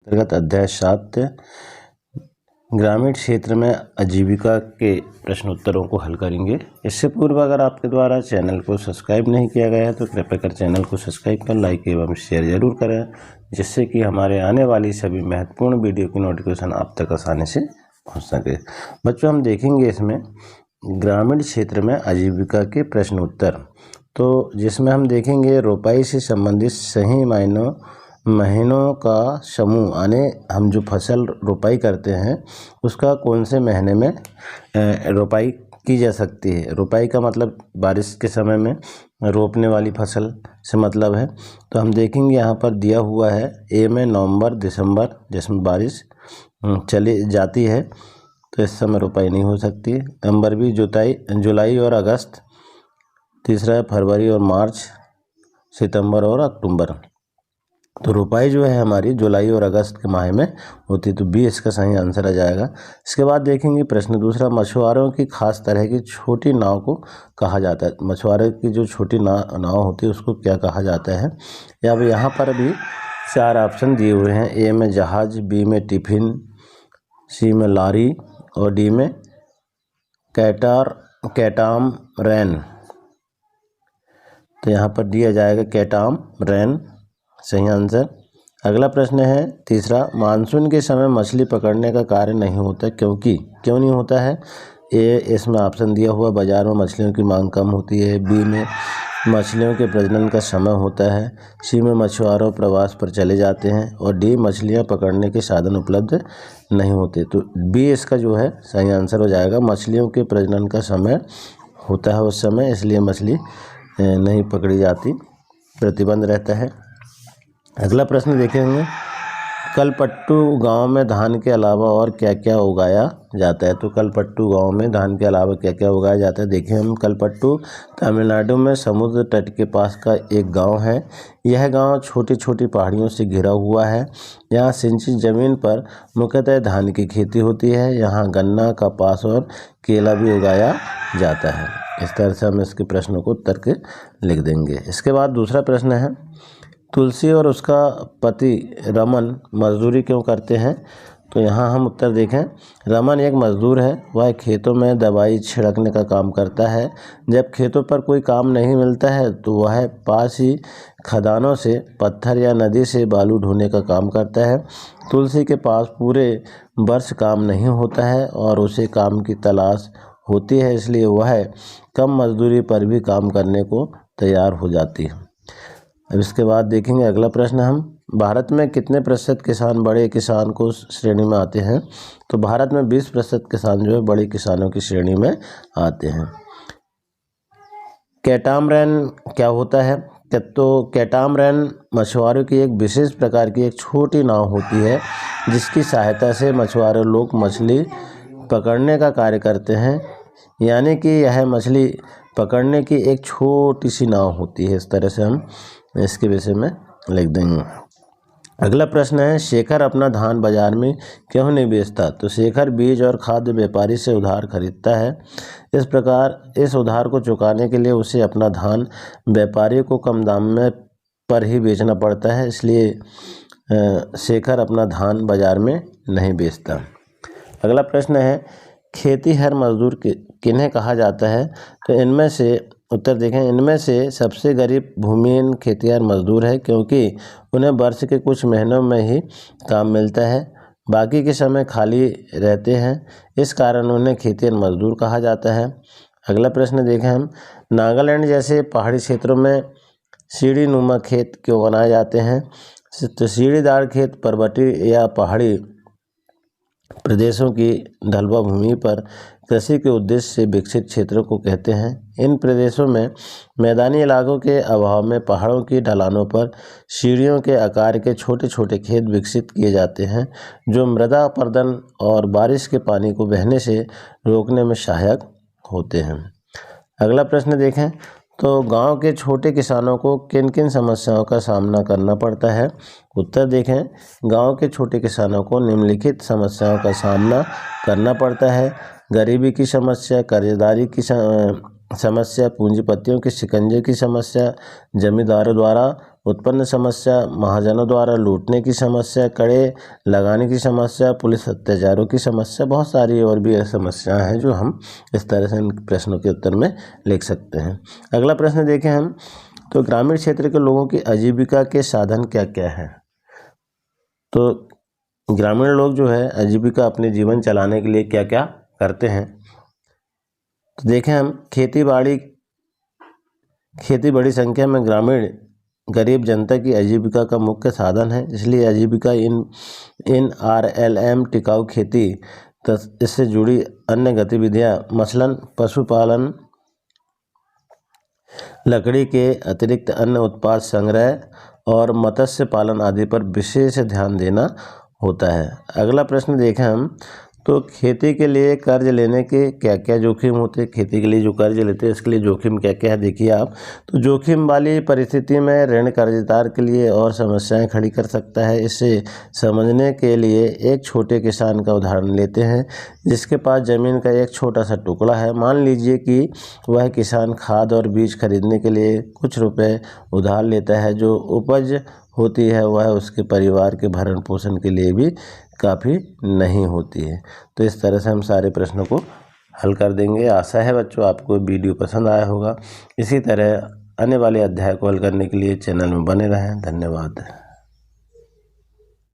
अंतर्गत अध्याय 7 ग्रामीण क्षेत्र में आजीविका के प्रश्न उत्तरों को हल करेंगे। इससे पूर्व अगर आपके द्वारा चैनल को सब्सक्राइब नहीं किया गया है तो कृपया कर चैनल को सब्सक्राइब कर लाइक एवं शेयर जरूर करें, जिससे कि हमारे आने वाली सभी महत्वपूर्ण वीडियो की नोटिफिकेशन आप तक आसानी से पहुंच सके। बच्चों, हम देखेंगे इसमें ग्रामीण क्षेत्र में आजीविका के प्रश्न उत्तर, तो जिसमें हम देखेंगे रोपाई से संबंधित सही महीनों का समूह, यानी हम जो फसल रोपाई करते हैं उसका कौन से महीने में रोपाई की जा सकती है। रोपाई का मतलब बारिश के समय में रोपने वाली फसल से मतलब है। तो हम देखेंगे यहाँ पर दिया हुआ है ए में नवंबर दिसंबर, जिसमें बारिश चली जाती है तो इस समय रोपाई नहीं हो सकती। नंबर बी जुलाई और अगस्त। तीसरा है फरवरी और मार्च, सितंबर और अक्टूबर। तो रोपाई जो है हमारी जुलाई और अगस्त के माह में होती है, तो बी इसका सही आंसर आ जाएगा। इसके बाद देखेंगे प्रश्न दूसरा, मछुआरों की खास तरह की छोटी नाव को कहा जाता है। मछुआरों की जो छोटी नाव होती है उसको क्या कहा जाता है। या अब यहाँ पर भी 4 ऑप्शन दिए हुए हैं। ए में जहाज, बी में टिफिन, सी में लारी और डी में कैटामरैन। तो यहाँ पर दिया जाएगा कैटामरैन सही आंसर। अगला प्रश्न है तीसरा, मानसून के समय मछली पकड़ने का कार्य नहीं होता क्यों नहीं होता है। ए इसमें ऑप्शन दिया हुआ बाजार में मछलियों की मांग कम होती है, बी में मछलियों के प्रजनन का समय होता है, सी में मछुआरों प्रवास पर चले जाते हैं और डी मछलियां पकड़ने के साधन उपलब्ध नहीं होते। तो बी इसका जो है सही आंसर हो जाएगा। मछलियों के प्रजनन का समय होता है उस समय, इसलिए मछली नहीं पकड़ी जाती, प्रतिबंध रहता है। अगला प्रश्न देखेंगे, कलपट्टू गांव में धान के अलावा और क्या क्या उगाया जाता है। तो कलपट्टू गांव में धान के अलावा क्या क्या उगाया जाता है। देखें हम, कलपट्टू तमिलनाडु में समुद्र तट के पास का एक गांव है। यह गांव छोटी छोटी पहाड़ियों से घिरा हुआ है। यहाँ सिंचित जमीन पर मुख्यतः धान की खेती होती है। यहाँ गन्ना, कपास और केला भी उगाया जाता है। इस तरह से हम इसके प्रश्नों को उत्तर के लिख देंगे। इसके बाद दूसरा प्रश्न है, तुलसी और उसका पति रमन मजदूरी क्यों करते हैं। तो यहाँ हम उत्तर देखें, रमन एक मजदूर है। वह खेतों में दवाई छिड़कने का काम करता है। जब खेतों पर कोई काम नहीं मिलता है तो वह पास ही खदानों से पत्थर या नदी से बालू ढोने का काम करता है। तुलसी के पास पूरे वर्ष काम नहीं होता है और उसे काम की तलाश होती है, इसलिए वह कम मजदूरी पर भी काम करने को तैयार हो जाती है। अब इसके बाद देखेंगे अगला प्रश्न, हम भारत में कितने प्रतिशत किसान बड़े किसान को श्रेणी में आते हैं। तो भारत में 20% किसान जो है बड़े किसानों की श्रेणी में आते हैं। कैटामरैन क्या होता है। तो कैटामरैन मछुआरों की एक विशेष प्रकार की एक छोटी नाव होती है, जिसकी सहायता से मछुआरे लोग मछली पकड़ने का कार्य करते हैं। यानी कि यह मछली पकड़ने की एक छोटी सी नाव होती है। इस तरह से हम इसके विषय में लिख देंगे। अगला प्रश्न है, शेखर अपना धान बाजार में क्यों नहीं बेचता। तो शेखर बीज और खाद्य व्यापारी से उधार खरीदता है। इस प्रकार इस उधार को चुकाने के लिए उसे अपना धान व्यापारी को कम दाम में पर ही बेचना पड़ता है, इसलिए शेखर अपना धान बाजार में नहीं बेचता। अगला प्रश्न है, खेतीहर मजदूर किन्हें कहा जाता है। तो इनमें से उत्तर देखें, इनमें से सबसे गरीब भूमिहीन खेतीहर मजदूर है, क्योंकि उन्हें वर्ष के कुछ महीनों में ही काम मिलता है, बाकी के समय खाली रहते हैं, इस कारण उन्हें खेतीहर मजदूर कहा जाता है। अगला प्रश्न देखें हम, नागालैंड जैसे पहाड़ी क्षेत्रों में सीढ़ी नुमा खेत क्यों बनाए जाते हैं। तो सीढ़ीदार खेत पर्वतीय या पहाड़ी प्रदेशों की ढलवा भूमि पर कृषि के उद्देश्य से विकसित क्षेत्रों को कहते हैं। इन प्रदेशों में मैदानी इलाकों के अभाव में पहाड़ों की ढलानों पर सीढ़ियों के आकार के छोटे छोटे खेत विकसित किए जाते हैं, जो मृदा अपरदन और बारिश के पानी को बहने से रोकने में सहायक होते हैं। अगला प्रश्न देखें, तो गांव के छोटे किसानों को किन किन समस्याओं का सामना करना पड़ता है। उत्तर देखें, गांव के छोटे किसानों को निम्नलिखित समस्याओं का सामना करना पड़ता है। गरीबी की समस्या, कर्जदारी की समस्या, पूंजीपतियों के शिकंजे की समस्या, जमींदारों द्वारा उत्पन्न समस्या, महाजनों द्वारा लूटने की समस्या, कड़े लगाने की समस्या, पुलिस अत्याचारों की समस्या, बहुत सारी और भी समस्याएं हैं जो हम इस तरह से इन प्रश्नों के उत्तर में लिख सकते हैं। अगला प्रश्न देखें हम, तो ग्रामीण क्षेत्र के लोगों की आजीविका के साधन क्या क्या हैं। तो ग्रामीण लोग जो है आजीविका अपने जीवन चलाने के लिए क्या क्या करते हैं। तो देखें हम, खेती बड़ी संख्या में ग्रामीण गरीब जनता की आजीविका का मुख्य साधन है, इसलिए आजीविका इन RLM टिकाऊ खेती इससे जुड़ी अन्य गतिविधियां मसलन पशुपालन, लकड़ी के अतिरिक्त अन्य उत्पाद संग्रह और मत्स्य पालन आदि पर विशेष ध्यान देना होता है। अगला प्रश्न देखें हम, तो खेती के लिए कर्ज लेने के क्या क्या जोखिम होते हैं। खेती के लिए जो कर्ज लेते हैं इसके लिए जोखिम क्या क्या है देखिए आप। तो जोखिम वाली परिस्थिति में ऋण कर्जदार के लिए और समस्याएं खड़ी कर सकता है। इसे समझने के लिए एक छोटे किसान का उदाहरण लेते हैं जिसके पास ज़मीन का एक छोटा सा टुकड़ा है। मान लीजिए कि वह किसान खाद और बीज खरीदने के लिए कुछ रुपए उधार लेता है। जो उपज होती है वह उसके परिवार के भरण पोषण के लिए भी काफ़ी नहीं होती है। तो इस तरह से हम सारे प्रश्नों को हल कर देंगे। आशा है बच्चों आपको वीडियो पसंद आया होगा। इसी तरह आने वाले अध्याय को हल करने के लिए चैनल में बने रहें। धन्यवाद।